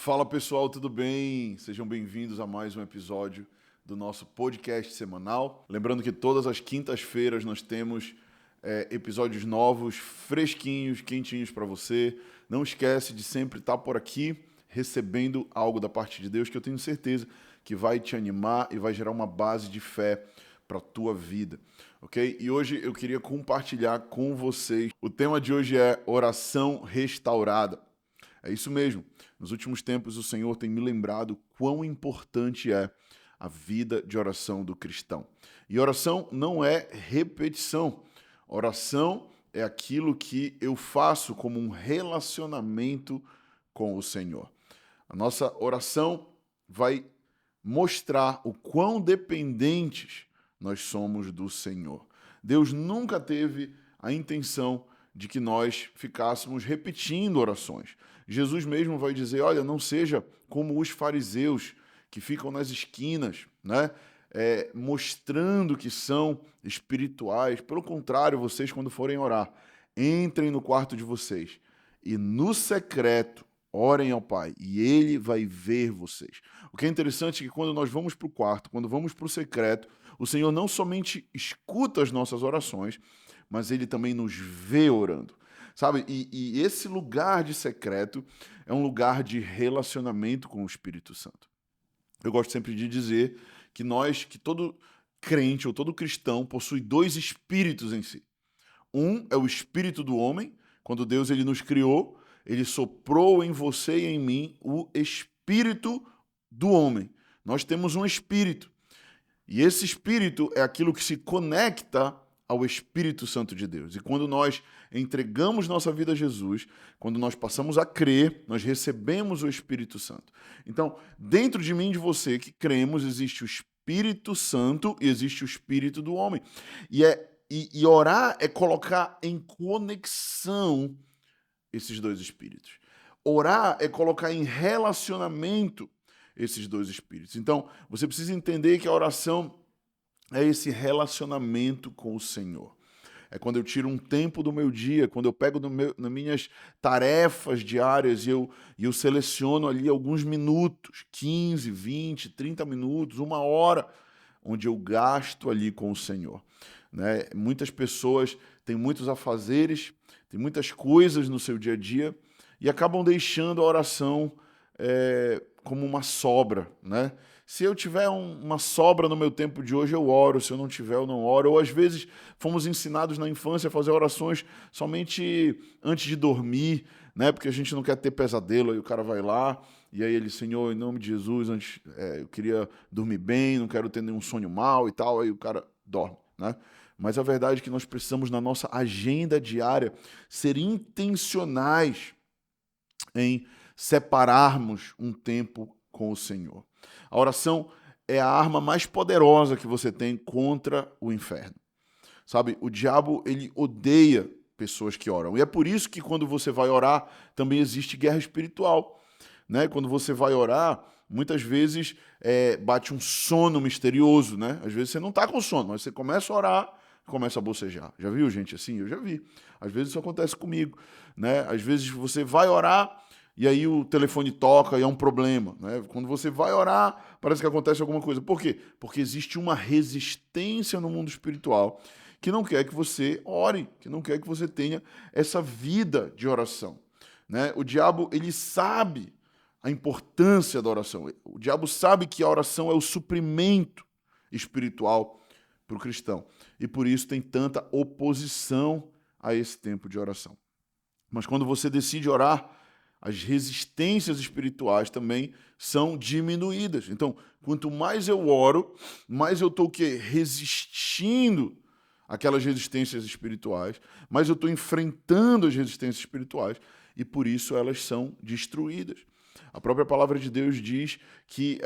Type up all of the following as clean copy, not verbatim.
Fala pessoal, tudo bem? Sejam bem-vindos a mais um episódio do nosso podcast semanal. Lembrando que todas as quintas-feiras nós temos episódios novos, fresquinhos, quentinhos para você. Não esquece de sempre estar por aqui recebendo algo da parte de Deus que eu tenho certeza que vai te animar e vai gerar uma base de fé para a tua vida, ok? E hoje eu queria compartilhar com vocês. O tema de hoje é oração restaurada. É isso mesmo. Nos últimos tempos, o Senhor tem me lembrado quão importante é a vida de oração do cristão. E oração não é repetição. Oração é aquilo que eu faço como um relacionamento com o Senhor. A nossa oração vai mostrar o quão dependentes nós somos do Senhor. Deus nunca teve a intenção de que nós ficássemos repetindo orações. Jesus mesmo vai dizer, olha, não seja como os fariseus que ficam nas esquinas, né? Mostrando que são espirituais. Pelo contrário, vocês quando forem orar, entrem no quarto de vocês e no secreto orem ao Pai e Ele vai ver vocês. O que é interessante é que quando nós vamos para o quarto, quando vamos para o secreto, o Senhor não somente escuta as nossas orações, mas Ele também nos vê orando. Sabe? E esse lugar de secreto é um lugar de relacionamento com o Espírito Santo. Eu gosto sempre de dizer que todo crente ou todo cristão possui dois espíritos em si. Um é o espírito do homem, quando Deus ele nos criou, ele soprou em você e em mim o espírito do homem. Nós temos um espírito. E esse espírito é aquilo que se conecta ao Espírito Santo de Deus. E quando nós entregamos nossa vida a Jesus, quando nós passamos a crer, nós recebemos o Espírito Santo. Então, dentro de mim e de você que cremos, existe o Espírito Santo e existe o Espírito do homem. E orar é colocar em conexão esses dois espíritos. Orar é colocar em relacionamento esses dois espíritos. Então, você precisa entender que a oração é esse relacionamento com o Senhor. É quando eu tiro um tempo do meu dia, quando eu pego nas minhas tarefas diárias e eu seleciono ali alguns minutos, 15, 20, 30 minutos, uma hora, onde eu gasto ali com o Senhor. Né? Muitas pessoas têm muitos afazeres, têm muitas coisas no seu dia a dia e acabam deixando a oração como uma sobra, né? Se eu tiver uma sobra no meu tempo de hoje, eu oro. Se eu não tiver, eu não oro. Ou às vezes fomos ensinados na infância a fazer orações somente antes de dormir, né? Porque a gente não quer ter pesadelo. Aí o cara vai lá e aí ele, Senhor, em nome de Jesus, eu queria dormir bem, não quero ter nenhum sonho mau e tal. Aí o cara dorme, né? Mas a verdade é que nós precisamos, na nossa agenda diária, ser intencionais em separarmos um tempo com o Senhor. A oração é a arma mais poderosa que você tem contra o inferno. Sabe, o diabo, ele odeia pessoas que oram. E é por isso que quando você vai orar, também existe guerra espiritual. Né? Quando você vai orar, muitas vezes bate um sono misterioso. Né? Às vezes você não está com sono, mas você começa a orar, começa a bocejar. Já viu gente assim? Eu já vi. Às vezes isso acontece comigo. Né? Às vezes você vai orar e aí o telefone toca e é um problema. Né? Quando você vai orar, parece que acontece alguma coisa. Por quê? Porque existe uma resistência no mundo espiritual que não quer que você ore, que não quer que você tenha essa vida de oração. Né? O diabo, ele sabe a importância da oração. O diabo sabe que a oração é o suprimento espiritual para o cristão. E por isso tem tanta oposição a esse tempo de oração. Mas quando você decide orar, as resistências espirituais também são diminuídas. Então, quanto mais eu oro, mais eu estou o quê? Resistindo aquelas resistências espirituais, mais eu estou enfrentando as resistências espirituais e por isso elas são destruídas. A própria palavra de Deus diz que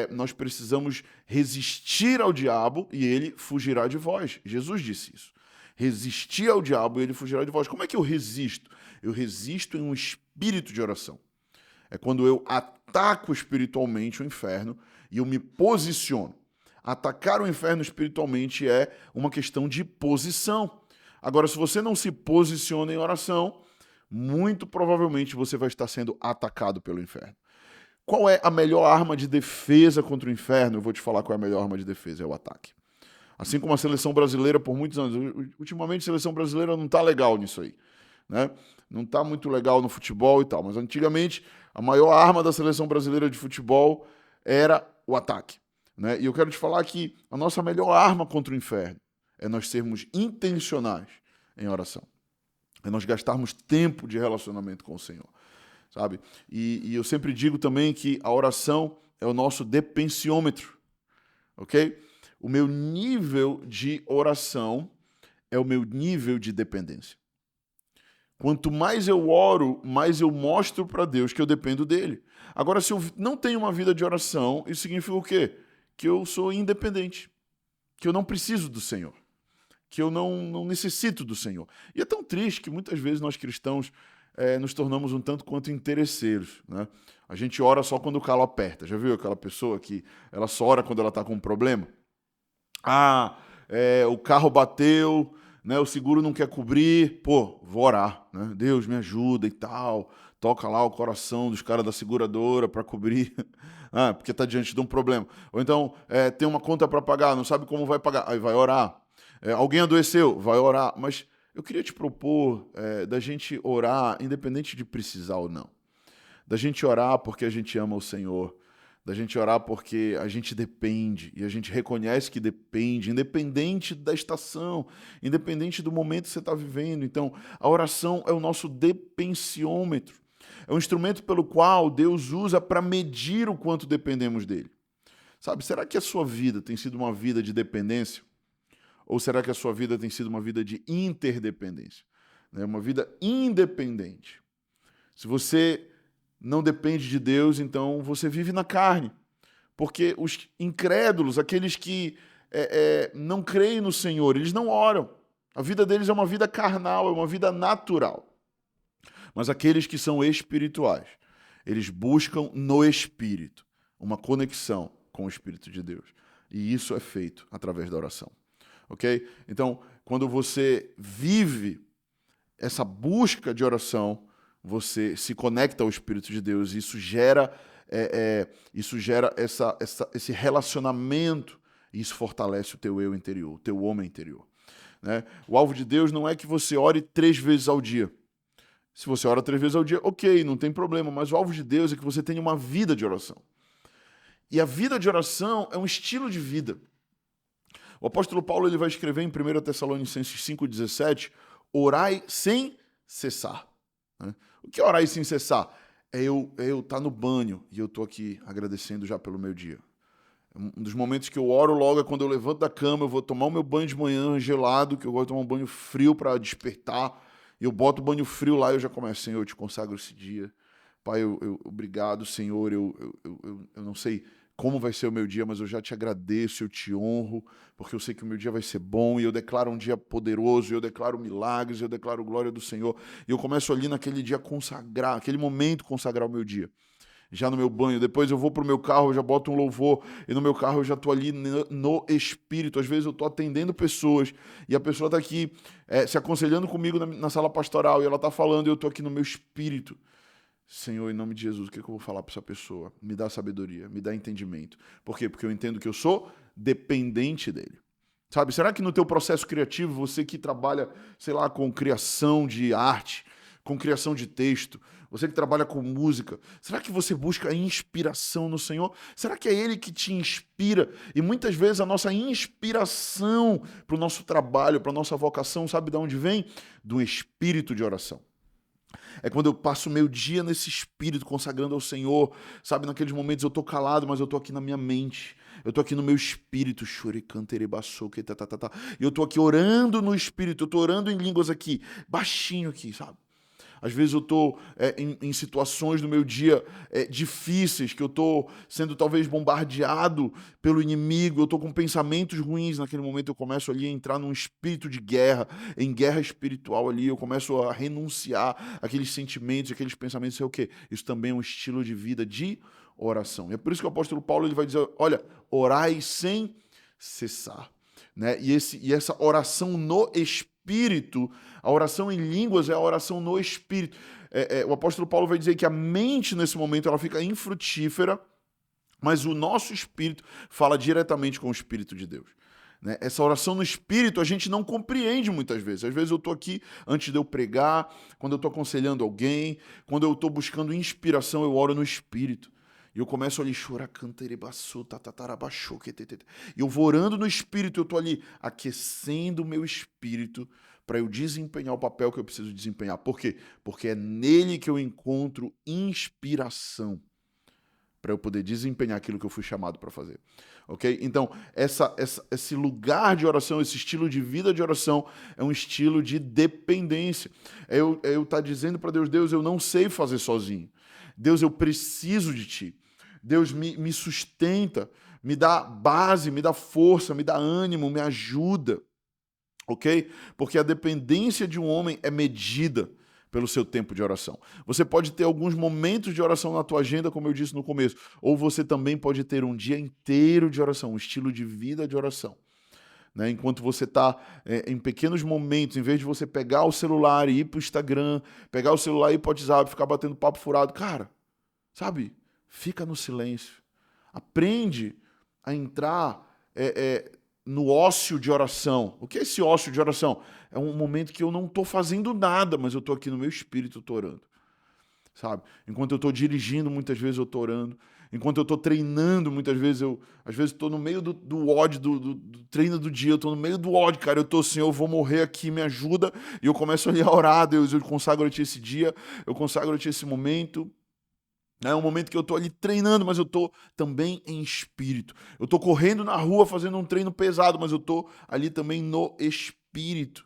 nós precisamos resistir ao diabo e ele fugirá de vós. Jesus disse isso. Resistir ao diabo e ele fugirá de vós. Como é que eu resisto? Eu resisto em um espírito de oração. É quando eu ataco espiritualmente o inferno e eu me posiciono. Atacar o inferno espiritualmente é uma questão de posição. Agora, se você não se posiciona em oração, muito provavelmente você vai estar sendo atacado pelo inferno. qual é a melhor arma de defesa contra o inferno? Eu vou te falar qual é a melhor arma de defesa, é o ataque. Assim como a seleção brasileira por muitos anos. Ultimamente a seleção brasileira não está legal nisso aí, né? Não está muito legal no futebol e tal, mas antigamente a maior arma da seleção brasileira de futebol era o ataque, né? E eu quero te falar que a nossa melhor arma contra o inferno é nós sermos intencionais em oração. É nós gastarmos tempo de relacionamento com o Senhor, sabe? E eu sempre digo também que a oração é o nosso depensiômetro, ok? O meu nível de oração é o meu nível de dependência. Quanto mais eu oro, mais eu mostro para Deus que eu dependo dele. Agora, se eu não tenho uma vida de oração, isso significa o quê? Que eu sou independente, que eu não preciso do Senhor, que eu não necessito do Senhor. E é tão triste que muitas vezes nós cristãos nos tornamos um tanto quanto interesseiros, né? A gente ora só quando o calo aperta. Já viu aquela pessoa que ela só ora quando ela está com um problema? O carro bateu, né, o seguro não quer cobrir, pô, vou orar, né? Deus me ajuda e tal. Toca lá o coração dos caras da seguradora para cobrir, porque está diante de um problema. Ou então, tem uma conta para pagar, não sabe como vai pagar, aí vai orar. Alguém adoeceu, vai orar. Mas eu queria te propor da gente orar, independente de precisar ou não. Da gente orar porque a gente ama o Senhor, da gente orar porque a gente depende e a gente reconhece que depende, independente da estação, independente do momento que você está vivendo. Então, a oração é o nosso depensiômetro, é um instrumento pelo qual Deus usa para medir o quanto dependemos dele. Sabe, será que a sua vida tem sido uma vida de dependência? Ou será que a sua vida tem sido uma vida de interdependência? Uma vida independente. Se você não depende de Deus, então você vive na carne. Porque os incrédulos, aqueles que não creem no Senhor, eles não oram. A vida deles é uma vida carnal, é uma vida natural. Mas aqueles que são espirituais, eles buscam no Espírito uma conexão com o Espírito de Deus. E isso é feito através da oração. Ok? Então, quando você vive essa busca de oração, você se conecta ao Espírito de Deus e isso gera esse relacionamento e isso fortalece o teu eu interior, o teu homem interior, né? O alvo de Deus não é que você ore 3 vezes ao dia. Se você ora 3 vezes ao dia, ok, não tem problema, mas o alvo de Deus é que você tenha uma vida de oração. E a vida de oração é um estilo de vida. O apóstolo Paulo ele vai escrever em 1 Tessalonicenses 5,17, orai sem cessar. O que é orar sem cessar? É eu estar no banho e eu estou aqui agradecendo já pelo meu dia. Um dos momentos que eu oro logo é quando eu levanto da cama, eu vou tomar o meu banho de manhã gelado, que eu gosto de tomar um banho frio para despertar, e eu boto o banho frio lá e eu já começo, Senhor, eu te consagro esse dia. Pai, obrigado, Senhor, eu não sei como vai ser o meu dia, mas eu já te agradeço, eu te honro, porque eu sei que o meu dia vai ser bom, e eu declaro um dia poderoso, e eu declaro milagres, e eu declaro glória do Senhor, e eu começo ali naquele dia consagrar, aquele momento consagrar o meu dia, já no meu banho. Depois eu vou pro meu carro, eu já boto um louvor, e no meu carro eu já tô ali no Espírito. Às vezes eu tô atendendo pessoas, e a pessoa tá aqui se aconselhando comigo na sala pastoral, e ela tá falando, e eu tô aqui no meu Espírito. Senhor, em nome de Jesus, o que eu vou falar para essa pessoa? Me dá sabedoria, me dá entendimento. Por quê? Porque eu entendo que eu sou dependente dele. Sabe, será que no teu processo criativo, você que trabalha, sei lá, com criação de arte, com criação de texto, você que trabalha com música, será que você busca inspiração no Senhor? Será que é Ele que te inspira? E muitas vezes a nossa inspiração para o nosso trabalho, para a nossa vocação, sabe de onde vem? Do espírito de oração. É quando eu passo o meu dia nesse espírito, consagrando ao Senhor, sabe, naqueles momentos eu tô calado, mas eu tô aqui na minha mente, eu tô aqui no meu espírito, e eu tô aqui orando no espírito, eu tô orando em línguas aqui, baixinho aqui, sabe? Às vezes eu estou em situações no meu dia difíceis, que eu estou sendo talvez bombardeado pelo inimigo, eu estou com pensamentos ruins, naquele momento eu começo ali a entrar num espírito de guerra, em guerra espiritual ali, eu começo a renunciar àqueles sentimentos, aqueles pensamentos, sei o quê? Isso também é um estilo de vida de oração. E é por isso que o apóstolo Paulo ele vai dizer, olha, orai sem cessar. Né? E essa oração no Espírito espírito, a oração em línguas é a oração no espírito. O apóstolo Paulo vai dizer que a mente, nesse momento, ela fica infrutífera, mas o nosso espírito fala diretamente com o Espírito de Deus. Né? Essa oração no espírito a gente não compreende muitas vezes. Às vezes eu estou aqui antes de eu pregar, quando eu estou aconselhando alguém, quando eu estou buscando inspiração, eu oro no espírito. E eu começo ali, e eu vou orando no espírito, eu estou ali aquecendo o meu espírito para eu desempenhar o papel que eu preciso desempenhar. Por quê? Porque é nele que eu encontro inspiração para eu poder desempenhar aquilo que eu fui chamado para fazer. Ok? Então, esse lugar de oração, esse estilo de vida de oração é um estilo de dependência. Eu estar dizendo para Deus, Deus, eu não sei fazer sozinho. Deus, eu preciso de Ti. Deus, me sustenta, me dá base, me dá força, me dá ânimo, me ajuda. Ok? Porque a dependência de um homem é medida pelo seu tempo de oração. Você pode ter alguns momentos de oração na tua agenda, como eu disse no começo, ou você também pode ter um dia inteiro de oração, um estilo de vida de oração. Né? Enquanto você está em pequenos momentos, em vez de você pegar o celular e ir para o Instagram, pegar o celular e ir para o WhatsApp, ficar batendo papo furado, cara, sabe? Fica no silêncio. Aprende a entrar no ócio de oração. O que é esse ócio de oração? É um momento que eu não estou fazendo nada, mas eu estou aqui no meu espírito, estou orando. Sabe? Enquanto eu estou dirigindo, muitas vezes eu estou orando. Enquanto eu estou treinando, muitas vezes às vezes estou no meio do ódio, do treino do dia, eu estou no meio do ódio, cara, eu estou assim, eu vou morrer aqui, me ajuda, e eu começo ali a orar, Deus, eu consagro a Ti esse dia, eu consagro a Ti esse momento. É um momento que eu estou ali treinando, mas eu estou também em espírito. Eu estou correndo na rua fazendo um treino pesado, mas eu estou ali também no espírito.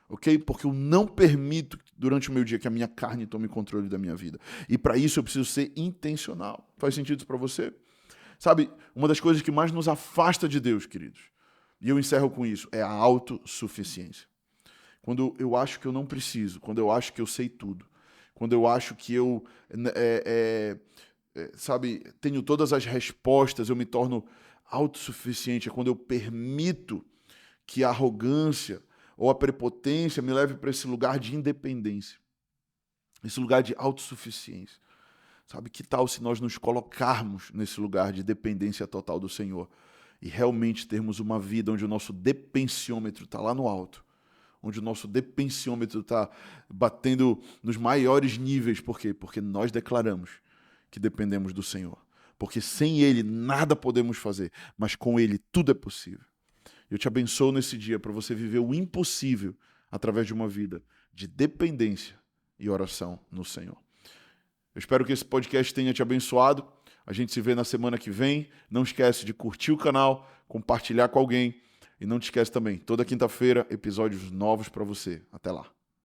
Ok? Porque eu não permito durante o meu dia que a minha carne tome controle da minha vida. E para isso eu preciso ser intencional. Faz sentido isso para você? Sabe, uma das coisas que mais nos afasta de Deus, queridos, e eu encerro com isso, é a autossuficiência. Quando eu acho que eu não preciso, quando eu acho que eu sei tudo, quando eu acho que eu, sabe, tenho todas as respostas, eu me torno autossuficiente. É quando eu permito que a arrogância ou a prepotência me leve para esse lugar de independência, esse lugar de autossuficiência. Sabe, que tal se nós nos colocarmos nesse lugar de dependência total do Senhor e realmente termos uma vida onde o nosso depensiômetro está lá no alto, onde o nosso depensiômetro está batendo nos maiores níveis. Por quê? Porque nós declaramos que dependemos do Senhor. Porque sem Ele nada podemos fazer, mas com Ele tudo é possível. Eu te abençoo nesse dia para você viver o impossível através de uma vida de dependência e oração no Senhor. Eu espero que esse podcast tenha te abençoado. A gente se vê na semana que vem. Não esquece de curtir o canal, compartilhar com alguém. E não te esquece também, toda quinta-feira, episódios novos para você. Até lá.